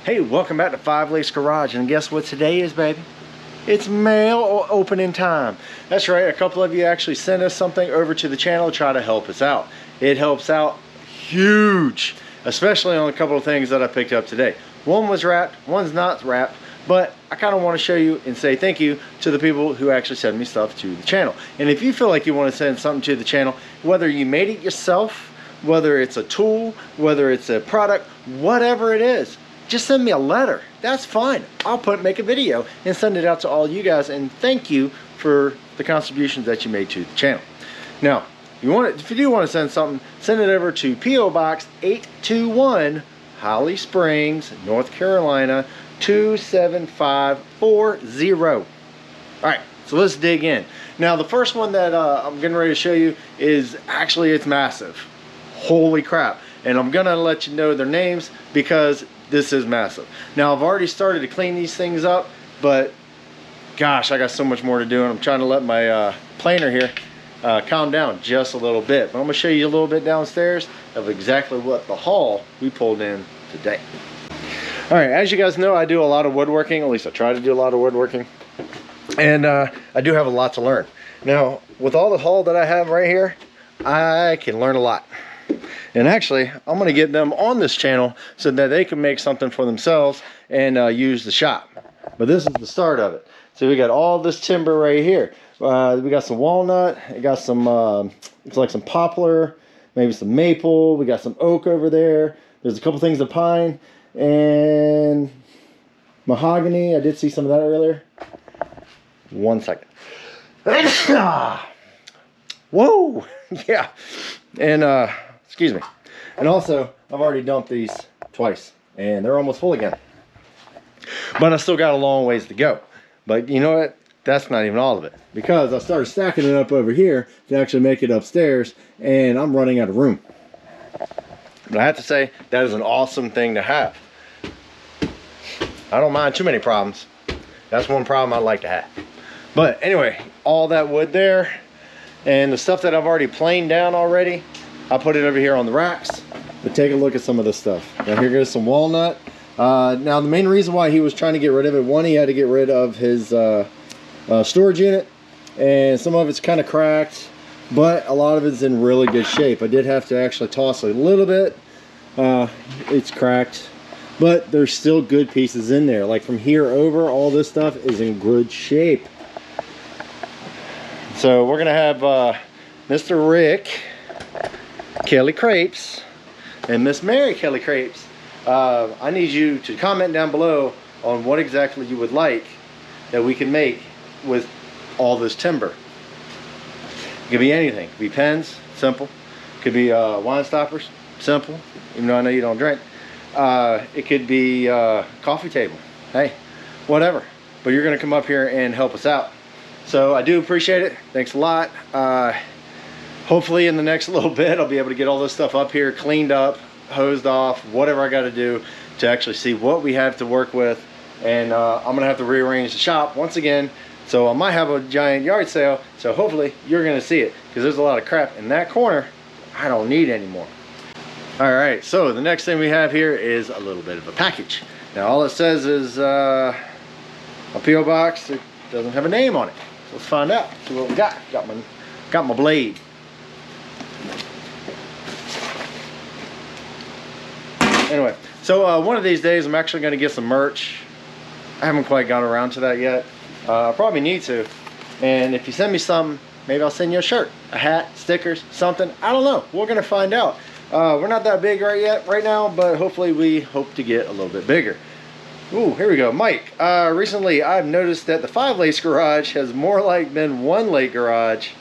Hey, welcome back to Five Lakes Garage, and guess what today is, baby? It's mail opening time. That's right, a couple of you actually sent us something over to the channel to try to help us out. It helps out huge, especially on a couple of things that I picked up today. One was wrapped, one's not wrapped, but I kind of want to show you and say thank you to the people who actually send me stuff to the channel. And if you feel like you want to send something to the channel, whether you made it yourself, whether it's a tool, whether it's a product, whatever it is, just send me a letter. That's fine. I'll make a video and send it out to all you guys, and thank you for the contributions that you made to the channel. Now, if you do want to send something, send it over to P.O. Box 821, Holly Springs, North Carolina 27540. All right, so let's dig in. Now, the first one that I'm getting ready to show you is actually, it's massive. Holy crap. And I'm gonna let you know their names because this is massive. Now, I've already started to clean these things up, but gosh, I got so much more to do, and I'm trying to let my planer here calm down just a little bit. But I'm gonna show you a little bit downstairs of exactly what the haul we pulled in today. All right, as you guys know, I do a lot of woodworking. At least I try to do a lot of woodworking, and I do have a lot to learn. Now, with all the haul that I have right here, I can learn a lot. And actually, I'm going to get them on this channel so that they can make something for themselves and use the shop. But this is the start of it. So we got all this timber right here. We got some walnut. We got some, it's like some poplar, maybe some maple. We got some oak over there. There's a couple things of pine and mahogany. I did see some of that earlier. 1 second. Whoa! Yeah. And, excuse me. And also, I've already dumped these twice, and they're almost full again. But I still got a long ways to go. But you know what? That's not even all of it, because I started stacking it up over here to actually make it upstairs, and I'm running out of room. But I have to say, that is an awesome thing to have. I don't mind too many problems. That's one problem I like to have. But anyway, all that wood there, and the stuff that I've already planed down already, I put it over here on the racks. But take a look at some of this stuff. Now here goes some walnut. Now the main reason why he was trying to get rid of it, one, he had to get rid of his storage unit, and some of it's kind of cracked, but a lot of it's in really good shape. I did have to actually toss a little bit. It's cracked, but there's still good pieces in there. Like from here over, all this stuff is in good shape. So we're gonna have Mr. Rick Kelly Crepes and Miss Mary Kelly Crepes. I need you to comment down below on what exactly you would like that we can make with all this timber. It could be anything. It could be pens, simple. It could be wine stoppers, simple, even though I know you don't drink. It could be coffee table. Hey, whatever. But you're gonna come up here and help us out. So I do appreciate it. Thanks a lot. Hopefully in the next little bit, I'll be able to get all this stuff up here, cleaned up, hosed off, whatever I got to do to actually see what we have to work with. And I'm going to have to rearrange the shop once again. So I might have a giant yard sale. So hopefully you're going to see it, because there's a lot of crap in that corner I don't need anymore. All right, so the next thing we have here is a little bit of a package. Now all it says is a P.O. box. It doesn't have a name on it. So let's find out. See what we got. Got my blade. Anyway, so one of these days I'm actually going to get some merch. I haven't quite got around to that yet. I probably need to. And if you send me something, maybe I'll send you a shirt, a hat, stickers, something. I don't know. We're going to find out. We're not that big right now, but hopefully we hope to get a little bit bigger. Ooh, here we go. Mike, recently I've noticed that the 5 Lakes Garage has more like been 1 lake garage,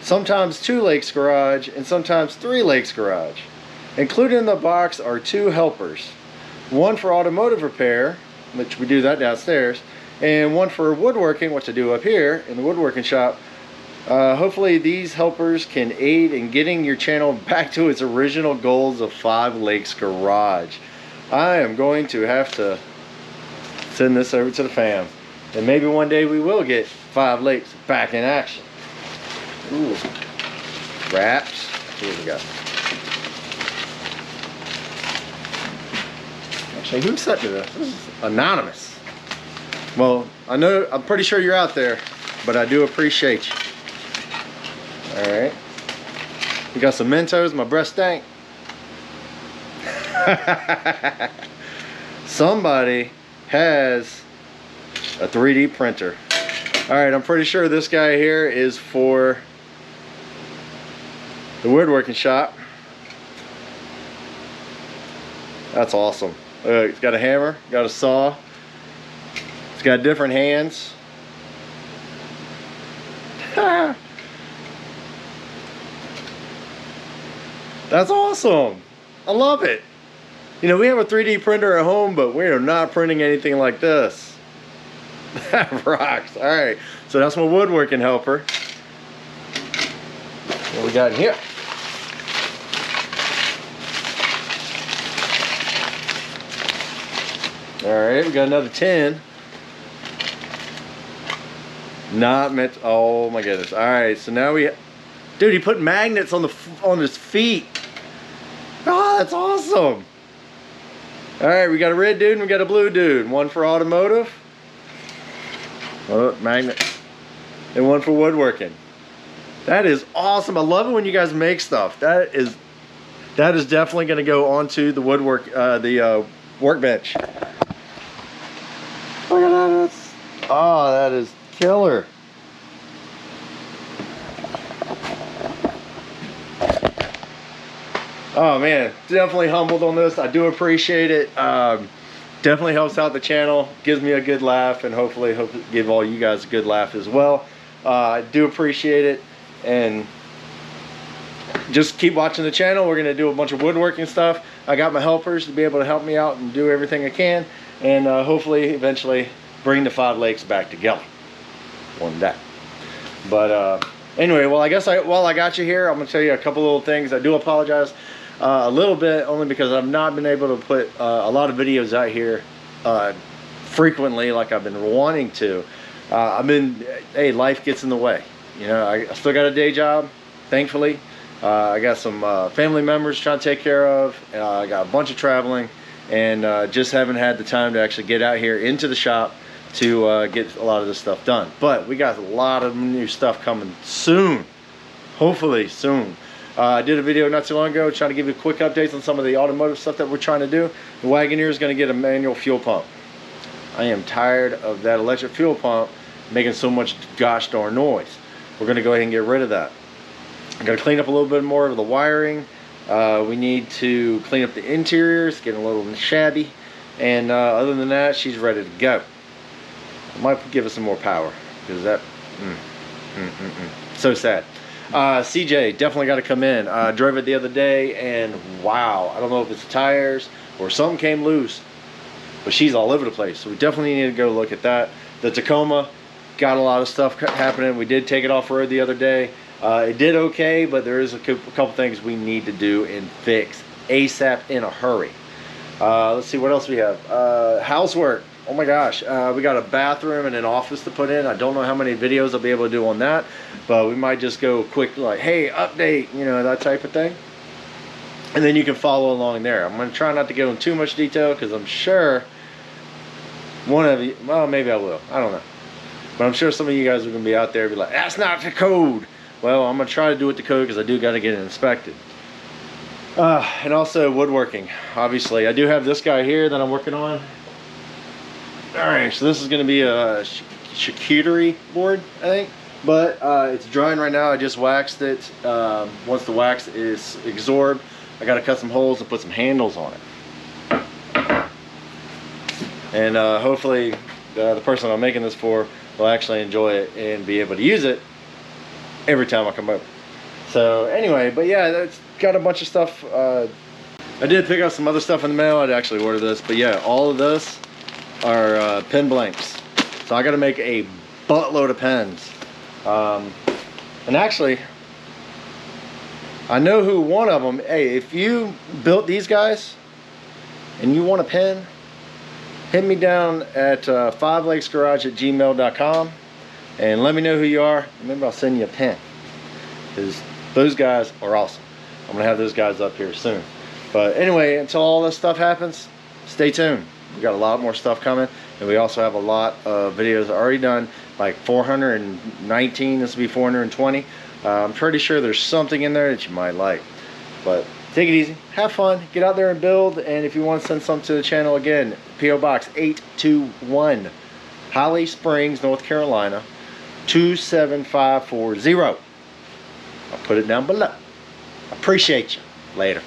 sometimes 2 lakes garage, and sometimes 3 lakes garage. Included in the box are 2 helpers. One for automotive repair, which we do that downstairs, and one for woodworking, which I do up here in the woodworking shop. Hopefully these helpers can aid in getting your channel back to its original goals of 5 Lakes Garage. I am going to have to send this over to the fam, and maybe one day we will get 5 Lakes back in action. Ooh, wraps. Here we go. Actually, who sent me this? This is anonymous. Well, I'm pretty sure you're out there, but I do appreciate you. All right. We got some Mentos, my breath stank. Somebody has a 3D printer. All right, I'm pretty sure this guy here is for the woodworking shop. That's awesome. It's got a hammer, got a saw. It's got different hands. That's awesome. I love it. You know, we have a 3D printer at home, but we are not printing anything like this. That rocks. All right, so that's my woodworking helper. What we got in here? All right, we got another tin. Not meant. Oh my goodness. All right, so now dude, he put magnets on his feet. Oh, that's awesome. All right, we got a red dude and we got a blue dude. One for automotive. Oh, magnet. And one for woodworking. That is awesome. I love it when you guys make stuff. That is definitely going to go onto the workbench. Look at that. Oh, that is killer. Oh man, definitely humbled on this. I do appreciate it. Definitely helps out the channel, gives me a good laugh, and hopefully give all you guys a good laugh as well. I do appreciate it, and just keep watching the channel. We're gonna do a bunch of woodworking stuff. I got my helpers to be able to help me out and do everything I can, and hopefully eventually bring the 5 lakes back together one day. But anyway, well, I guess while I got you here, I'm gonna tell you a couple little things. I do apologize a little bit, only because I've not been able to put a lot of videos out here frequently like I've been wanting to. Hey, life gets in the way. You know, I still got a day job, thankfully. I got some family members trying to take care of. I got a bunch of traveling, and just haven't had the time to actually get out here into the shop to get a lot of this stuff done. But we got a lot of new stuff coming soon, hopefully soon. I did a video not too long ago trying to give you quick updates on some of the automotive stuff that we're trying to do. The Wagoneer is going to get a manual fuel pump. I am tired of that electric fuel pump making so much gosh darn noise. We're going to go ahead and get rid of that. I'm going to clean up a little bit more of the wiring. We need to clean up the interiors, getting a little shabby. And other than that, she's ready to go. I might give us some more power, because that, so sad. CJ definitely got to come in. I drove it the other day, and wow, I don't know if it's the tires or something came loose, but she's all over the place. So we definitely need to go look at that. The Tacoma got a lot of stuff happening. We did take it off road the other day. It did okay, but there is a couple things we need to do and fix ASAP in a hurry. Let's see what else we have. Housework. Oh my gosh, we got a bathroom and an office to put in. I don't know how many videos I'll be able to do on that, but we might just go quick, like, hey, update, you know, that type of thing. And then you can follow along there. I'm going to try not to go in too much detail, because I'm sure one of you, well, maybe I will. I don't know. But I'm sure some of you guys are going to be out there and be like, that's not the code. Well, I'm going to try to do it the code, because I do got to get it inspected. And also woodworking. Obviously, I do have this guy here that I'm working on. Alright, so this is going to be a charcuterie board, I think. But it's drying right now. I just waxed it. Once the wax is absorbed, I got to cut some holes and put some handles on it. And hopefully the person I'm making this for will actually enjoy it and be able to use it every time I come over. So anyway, but yeah, that's got a bunch of stuff. I did pick up some other stuff in the mail. I'd actually order this, but yeah, all of this are pen blanks. So I got to make a buttload of pens. And actually, I know who one of them. Hey, if you built these guys and you want a pen, hit me down at 5lakesgarage@gmail.com and let me know who you are. Maybe I'll send you a pen, because those guys are awesome. I'm gonna have those guys up here soon. But anyway, until all this stuff happens, stay tuned. We got a lot more stuff coming, and we also have a lot of videos already done, like 419. This will be 420. I'm pretty sure there's something in there that you might like. But take it easy, have fun, get out there and build. And if you want to send something to the channel, again, P.O. Box 821, Holly Springs, North Carolina 27540. I'll put it down below. Appreciate you. Later.